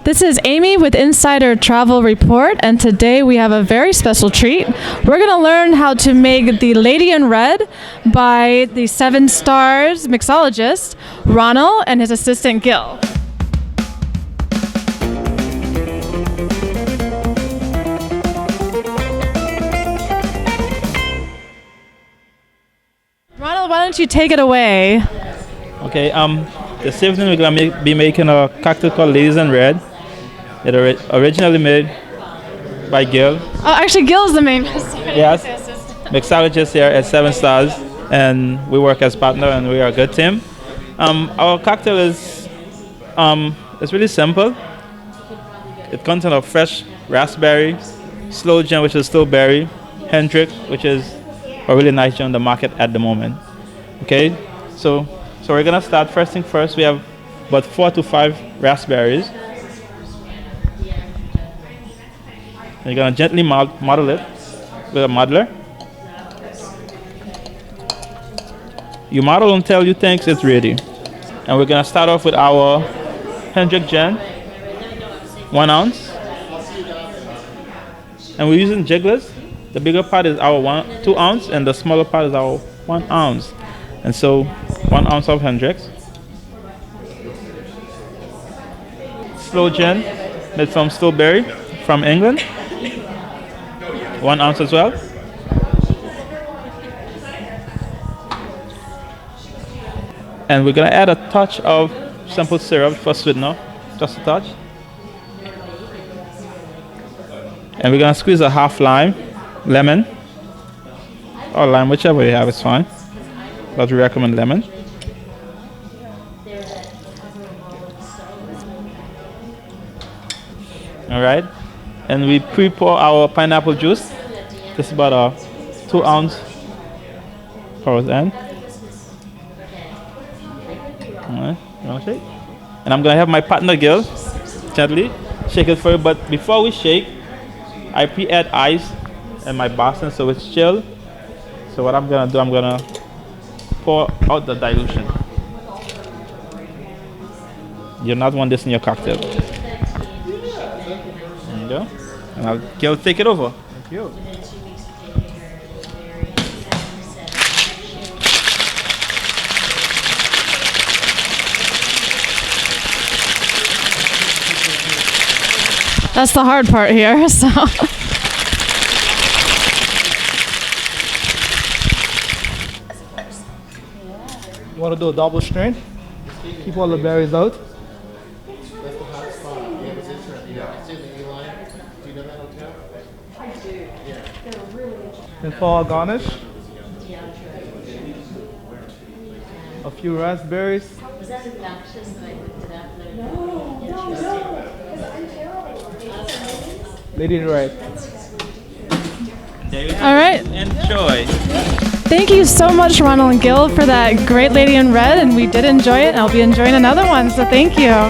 This is Amy with Insider Travel Report, and today we have a very special treat. We're going to learn how to make the Lady in Red by the 7 Stars mixologist, Ronald, and his assistant, Gil. Ronald, why don't you take it away? Okay, this evening we're going to be making a cocktail called Ladies in Red. It originally made by Gil. Oh, actually, Gil is the main Yes, mixologist here at 7 Stars, and we work as partner, and we are a good team. Our cocktail is it's really simple. It contains of fresh raspberry, slow gin, which is still berry, Hendrick, which is a really nice gin on the market at the moment. Okay, so we're gonna start. First thing first, we have about 4 to 5 raspberries. You're gonna gently muddle it with a muddler. You muddle until you think it's ready. And we're gonna start off with our Hendrick gin, 1 ounce. And we're using jigglers. The bigger part is our 2 ounce, and the smaller part is our 1 ounce. And so 1 ounce of Hendricks. Slow gin, made from Stillberry from England. 1 ounce as well. And we're gonna add a touch of simple syrup for sweetener, just a touch. And we're gonna squeeze a half lemon, or lime, whichever you have is fine. But we recommend lemon. All right. And we pre-pour our pineapple juice. This is about a 2 ounce pour in. Alright, you wanna shake? And I'm gonna have my partner Gil gently shake it for you. But before we shake, I pre-add ice in my Boston so it's chill. So what I'm gonna do, I'm gonna pour out the dilution. You not want this in your cocktail. Go. And I'll Gil take it over. Thank you. That's the hard part here, so. You want to do a double strain? Keep all the berries out. And for our garnish, a few raspberries. Was that obnoxious that I looked it up? Lady in Red. There you have All right. it. Enjoy. Thank you so much, Ronald and Gil, for that great Lady in Red, and we did enjoy it, and I'll be enjoying another one, so thank you.